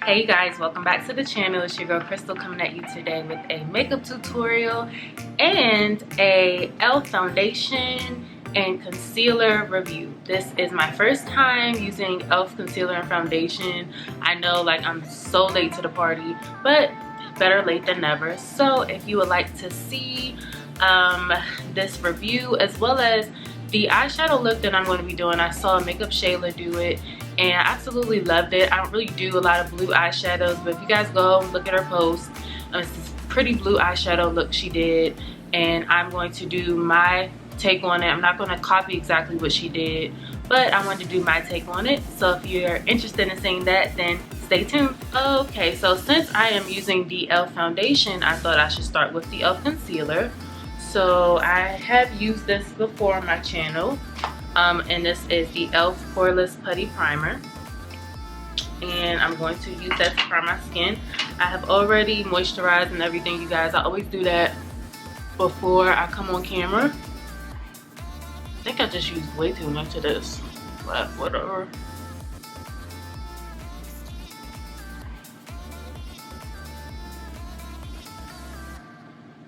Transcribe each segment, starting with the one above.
Hey guys, welcome back to the channel. It's your girl Crystal coming at you today with a makeup tutorial and a e.l.f. foundation and concealer review. This is my first time using e.l.f. concealer and foundation. I know, like, I'm so late to the party, but better late than never. So if you would like to see this review as well as the eyeshadow look that I'm going to be doing, I saw Makeup Shayla do it and I absolutely loved it. I don't really do a lot of blue eyeshadows, but if you guys go and look at her post, it's this pretty blue eyeshadow look she did, and I'm going to do my take on it. I'm not going to copy exactly what she did, but I wanted to do my take on it. So if you're interested in seeing that, then stay tuned. Okay, so since I am using the e.l.f. foundation, I thought I should start with the e.l.f. concealer. So I have used this before on my channel, and this is the e.l.f. Poreless Putty Primer, and I'm going to use that to prime my skin. I have already moisturized and everything, you guys. I always do that before I come on camera. I think I just used way too much of this, but whatever.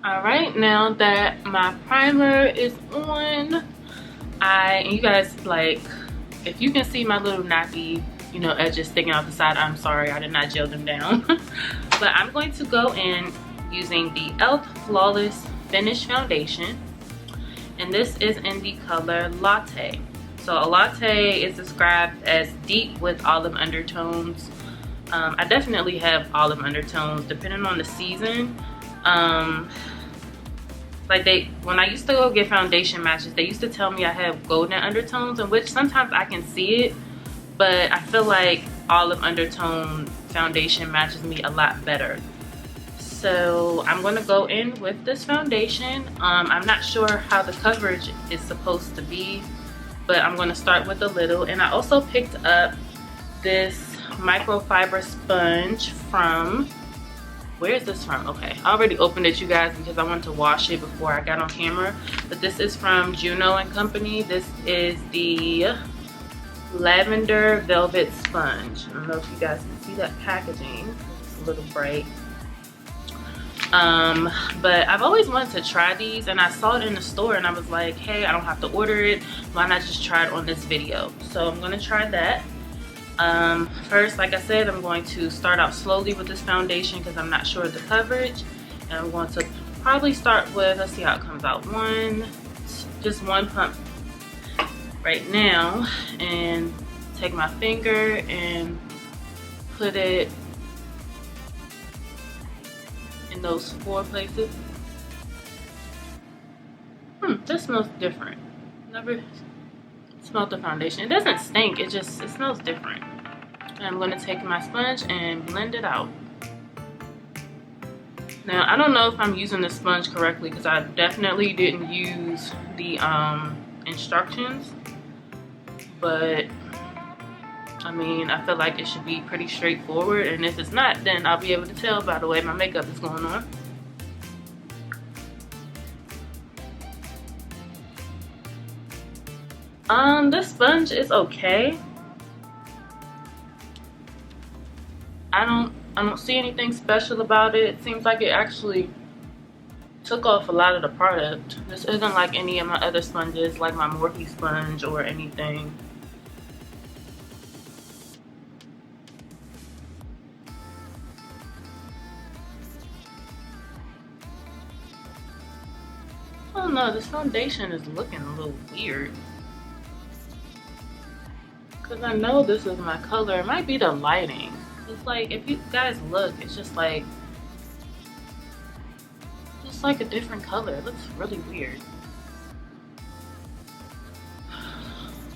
Alright, now that my primer is on, and you guys, like, if you can see my little nappy, you know, edges sticking out the side, I'm sorry, I did not gel them down. But I'm going to go in using the e.l.f. Flawless Finish Foundation, and this is in the color Latte. So a latte is described as deep with olive undertones. I definitely have olive undertones depending on the season. Like, when I used to go get foundation matches, they used to tell me I have golden undertones, in which sometimes I can see it, but I feel like olive undertone foundation matches me a lot better. So I'm going to go in with this foundation. I'm not sure how the coverage is supposed to be, but I'm going to start with a little. And I also picked up this microfiber sponge from, where is this from? Okay, I already opened it, you guys, because I wanted to wash it before I got on camera. But this is from Juno&Co. This is the Lavender Velvet Sponge. I don't know if you guys can see that packaging. It's a little bright. But I've always wanted to try these, and I saw it in the store and I was like, hey, I don't have to order it. Why not just try it on this video? So I'm going to try that. First, like I said, I'm going to start out slowly with this foundation because I'm not sure of the coverage, and I'm going to probably start with, let's see how it comes out, just one pump right now, and take my finger and put it in those 4 places. This smells different. Never smelled the foundation. It doesn't stink, it smells different. And I'm going to take my sponge and blend it out. Now, I don't know if I'm using the sponge correctly because I definitely didn't use the instructions, but I mean, I feel like it should be pretty straightforward, and if it's not, then I'll be able to tell by the way my makeup is going on. This sponge is okay. I don't see anything special about it. It seems like it actually took off a lot of the product. This isn't like any of my other sponges, like my Morphe sponge or anything. Oh no, this foundation is looking a little weird. Because I know this is my color. It might be the lighting. It's like, if you guys look, it's just like a different color. It looks really weird.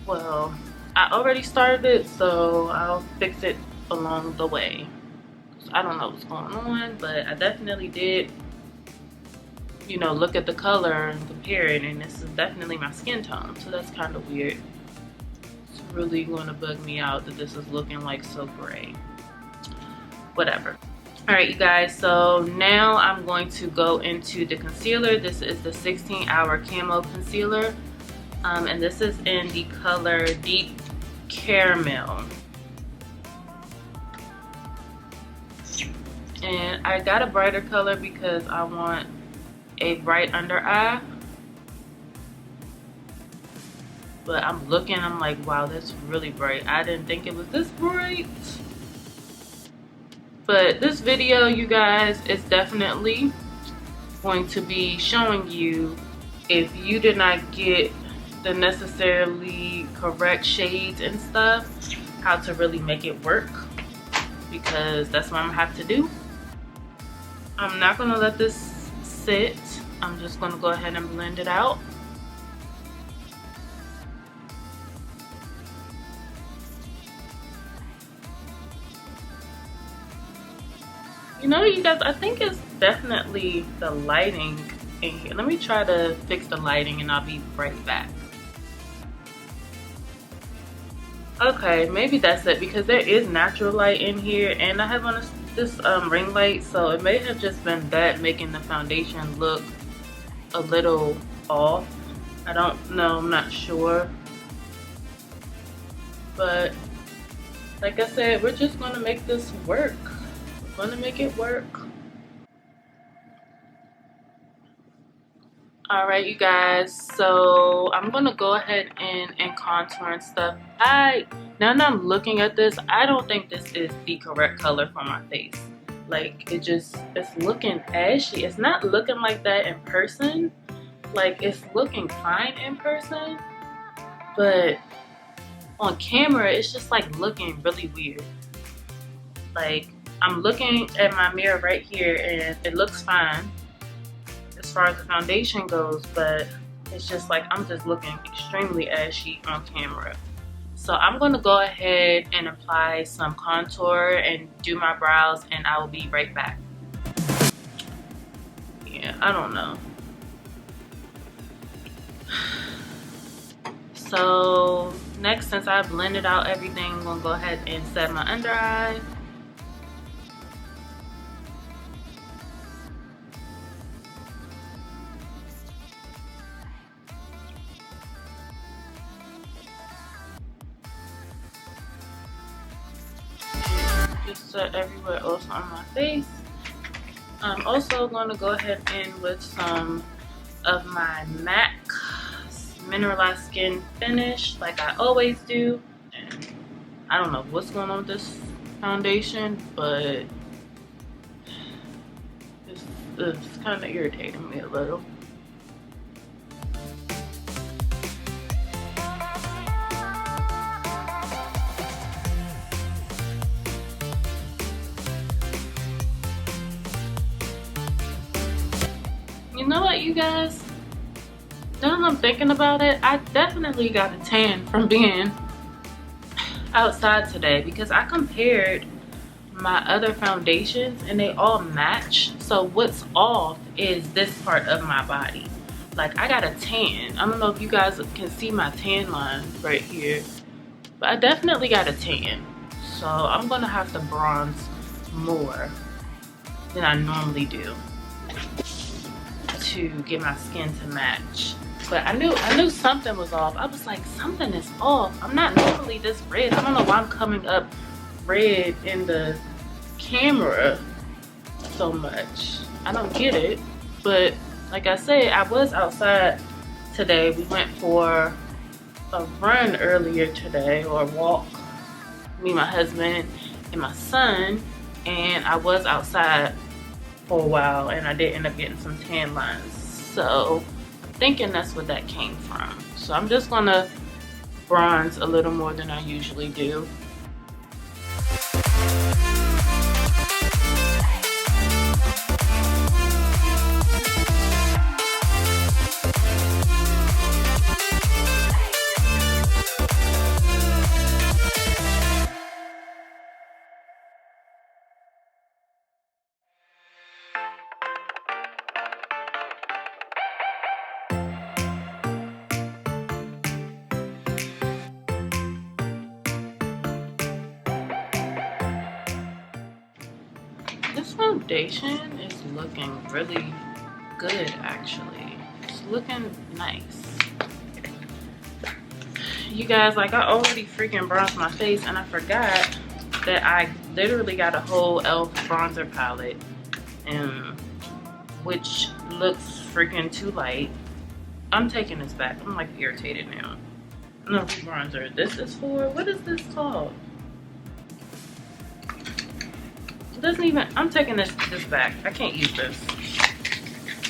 Well, I already started it, so I'll fix it along the way. I don't know what's going on, but I definitely did, you know, look at the color and compare it, and this is definitely my skin tone, so that's kind of weird. It's really going to bug me out that this is looking like so gray. Whatever. Alright, you guys, so now I'm going to go into the concealer. This is the 16-hour Camo concealer, and this is in the color Deep Caramel. And I got a brighter color because I want a bright under eye. But I'm looking, I'm like, wow, that's really bright. I didn't think it was this bright. But this video, you guys, is definitely going to be showing you, if you did not get the necessarily correct shades and stuff, how to really make it work, because that's what I'm gonna have to do. I'm not gonna let this sit. I'm just gonna go ahead and blend it out. You know, you guys, I think it's definitely the lighting in here. Let me try to fix the lighting and I'll be right back. Okay, maybe that's it, because there is natural light in here and I have on this ring light, so it may have just been that making the foundation look a little off. I don't know, I'm not sure. But like I said, we're just gonna make this work. We're gonna make it work. All right, you guys, so I'm gonna go ahead and contour and stuff. Now that I'm looking at this, I don't think this is the correct color for my face. Like, it's looking ashy. It's not looking like that in person. Like, it's looking fine in person, but on camera, it's just like looking really weird. Like, I'm looking at my mirror right here and it looks fine as far as the foundation goes, but it's just like I'm just looking extremely ashy on camera. So I'm gonna go ahead and apply some contour and do my brows, and I will be right back. Yeah, I don't know. So next, since I blended out everything, I'm gonna go ahead and set my under eye. Just set everywhere else on my face. I'm also going to go ahead in with some of my MAC Mineralized Skin Finish, like I always do. And I don't know what's going on with this foundation, but it's kind of irritating me a little. You know what, you guys? Now that I'm thinking about it, I definitely got a tan from being outside today, because I compared my other foundations and they all match. So what's off is this part of my body. Like, I got a tan. I don't know if you guys can see my tan line right here, but I definitely got a tan. So I'm gonna have to bronze more than I normally do to get my skin to match. But I knew something was off. I was like, something is off. I'm not normally this red. I don't know why I'm coming up red in the camera so much. I don't get it. But like I said, I was outside today. We went for a run earlier today, or a walk, me, my husband, and my son, and I was outside for a while and I did end up getting some tan lines. So I'm thinking that's what that came from. So I'm just gonna bronze a little more than I usually do. This foundation is looking really good, actually. It's looking nice. You guys, like, I already freaking bronzed my face and I forgot that I literally got a whole e.l.f. bronzer palette, which looks freaking too light. I'm taking this back. I'm like irritated now. No bronzer. This is for, what is this called? It doesn't even, I'm taking this back. I can't use this.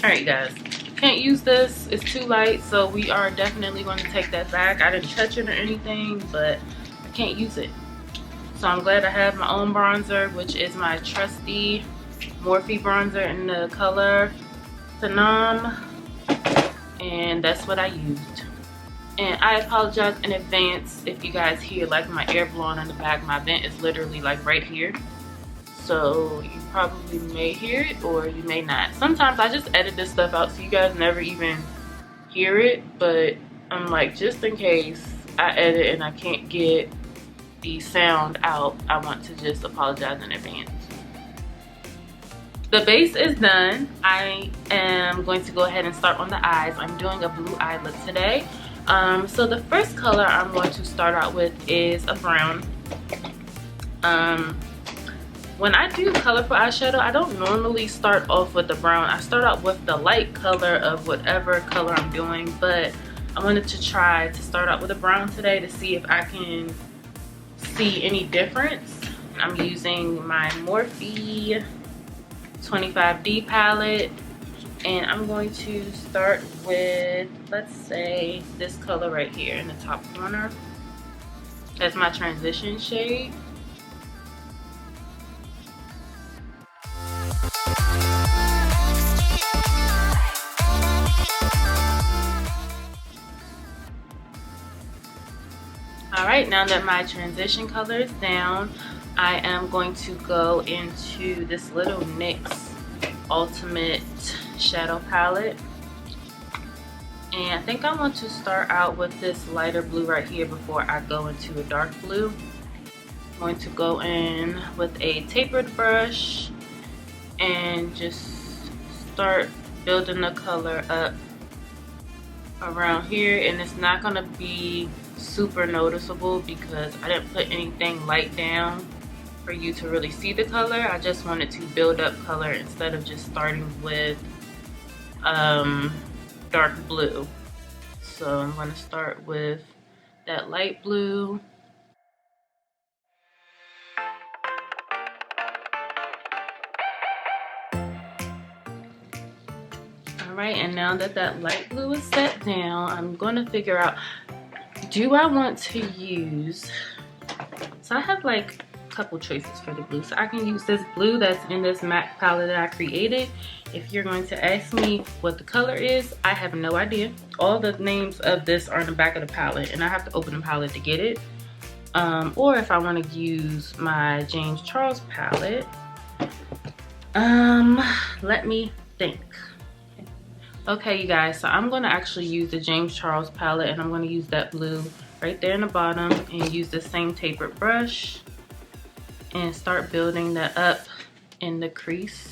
Alright guys, can't use this. It's too light, so we are definitely going to take that back. I didn't touch it or anything, but I can't use it. So I'm glad I have my own bronzer, which is my trusty Morphe bronzer in the color Phenom, and that's what I used. And I apologize in advance if you guys hear like my air blowing on the back. My vent is literally like right here, so you probably may hear it or you may not. Sometimes I just edit this stuff out so you guys never even hear it, but I'm like, just in case I edit and I can't get the sound out, I want to just apologize in advance. The base is done. I am going to go ahead and start on the eyes. I'm doing a blue eye look today. So the first color I'm going to start out with is a brown. When I do colorful eyeshadow, I don't normally start off with the brown. I start out with the light color of whatever color I'm doing, but I wanted to try to start out with a brown today to see if I can see any difference. I'm using my Morphe 25D palette, and I'm going to start with, let's say, this color right here in the top corner. That's my transition shade. Alright, now that my transition color is down, I am going to go into this little NYX Ultimate Shadow Palette. And I think I want to start out with this lighter blue right here before I go into a dark blue. I'm going to go in with a tapered brush and just start building the color up around here. And it's not going to be super noticeable because I didn't put anything light down for you to really see the color. I just wanted to build up color instead of just starting with dark blue. So I'm going to start with that light blue. Alright, and now that that light blue is set down, I'm going to figure out, do I want to use, so I have like a couple choices for the blue. So I can use this blue that's in this MAC palette that I created. If you're going to ask me what the color is, I have no idea. All the names of this are in the back of the palette, and I have to open the palette to get it. Or if I want to use my James Charles palette, let me think. Okay, you guys, so I'm going to actually use the James Charles palette, and I'm going to use that blue right there in the bottom and use the same tapered brush and start building that up in the crease.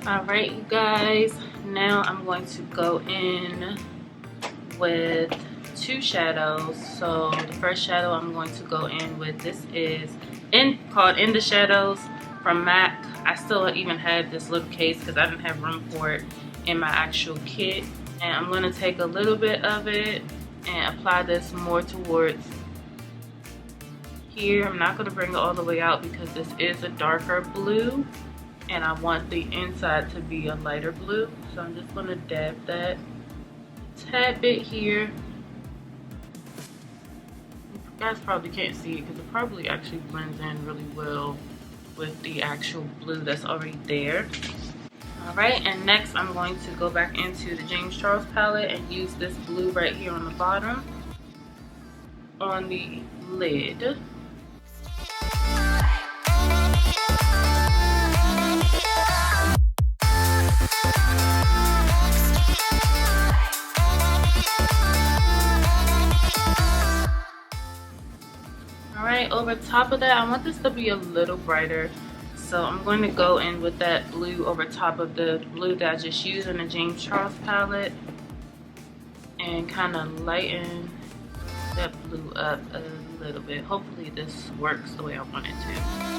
Alright, you guys, now I'm going to go in with two shadows. So the first shadow I'm going to go in with, this is called In the Shadows from MAC. I still even have this little case because I didn't have room for it in my actual kit. And I'm going to take a little bit of it and apply this more towards here. I'm not going to bring it all the way out because this is a darker blue, and I want the inside to be a lighter blue. So I'm just gonna dab that a tad bit here. You guys probably can't see it because it probably actually blends in really well with the actual blue that's already there. Alright, and next I'm going to go back into the James Charles palette and use this blue right here on the bottom on the lid. Alright, over top of that, I want this to be a little brighter. So I'm going to go in with that blue over top of the blue that I just used in the James Charles palette and kind of lighten that blue up a little bit. Hopefully this works the way I want it to.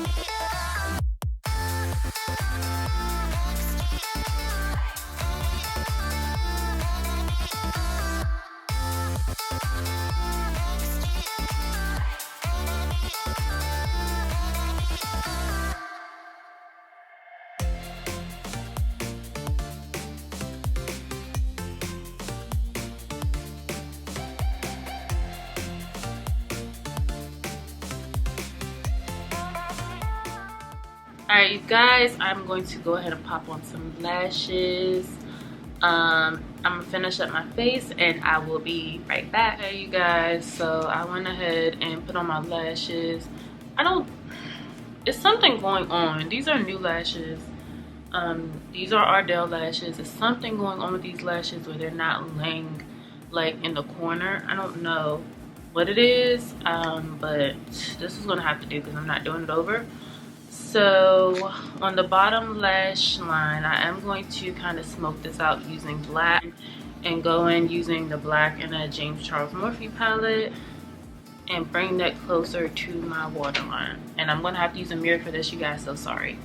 Alright, you guys, I'm going to go ahead and pop on some lashes. I'm gonna finish up my face and I will be right back. Hey you guys, so I went ahead and put on my lashes. It's something going on. These are new lashes. These are Ardell lashes. There's something going on with these lashes where they're not laying like in the corner. I don't know what it is, but this is gonna have to do because I'm not doing it over. So on the bottom lash line, I am going to kind of smoke this out using black and go in using the black in a James Charles Morphe palette and bring that closer to my waterline. And I'm going to have to use a mirror for this, you guys, so sorry.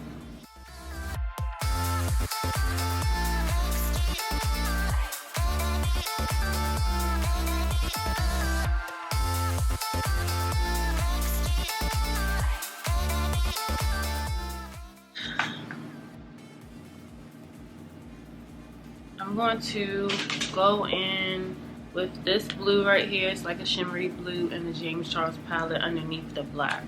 I'm going to go in with this blue right here. It's like a shimmery blue in the James Charles palette underneath the black.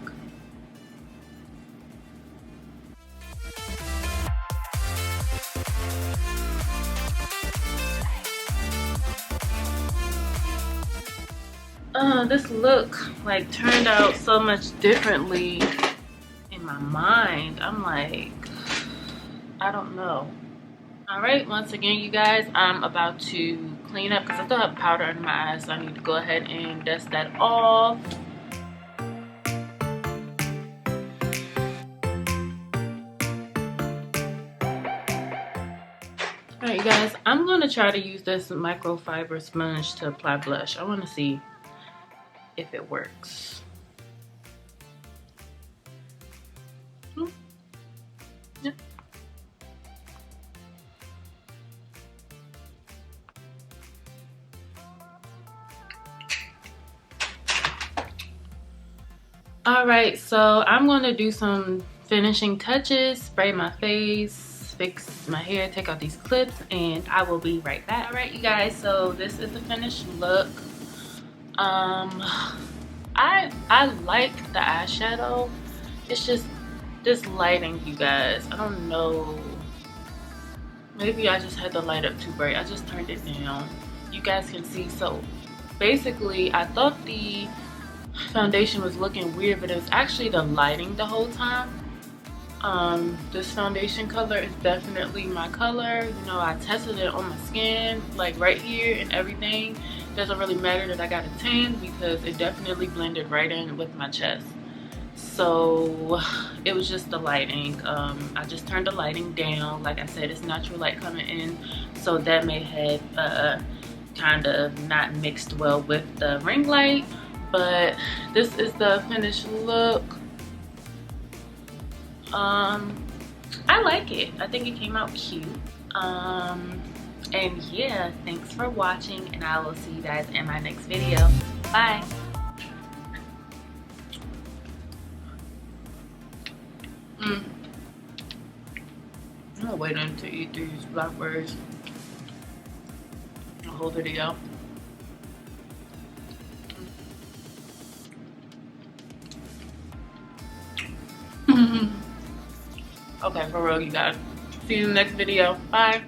This look like turned out so much differently in my mind. I'm like, I don't know. Alright, once again you guys, I'm about to clean up because I still have powder under my eyes, so I need to go ahead and dust that off. Alright you guys, I'm going to try to use this microfiber sponge to apply blush. I want to see if it works. Yeah. Alright, so I'm going to do some finishing touches, spray my face, fix my hair, take out these clips, and I will be right back. Alright you guys, so this is the finished look. I like the eyeshadow. It's just this lighting, you guys. I don't know. Maybe I just had the light up too bright. I just turned it down. You guys can see. So basically, I thought the foundation was looking weird, but it was actually the lighting the whole time. This foundation color is definitely my color. You know, I tested it on my skin, like right here and everything. Doesn't really matter that I got a tan because it definitely blended right in with my chest. So it was just the lighting. I just turned the lighting down. Like I said, it's natural light coming in, so that may have kind of not mixed well with the ring light. But this is the finished look. I like it. I think it came out cute. And yeah, thanks for watching, and I will see you guys in my next video. Bye. I'm gonna wait until you eat these blackberries. The whole video. Okay, for real, you guys. See you in the next video. Bye.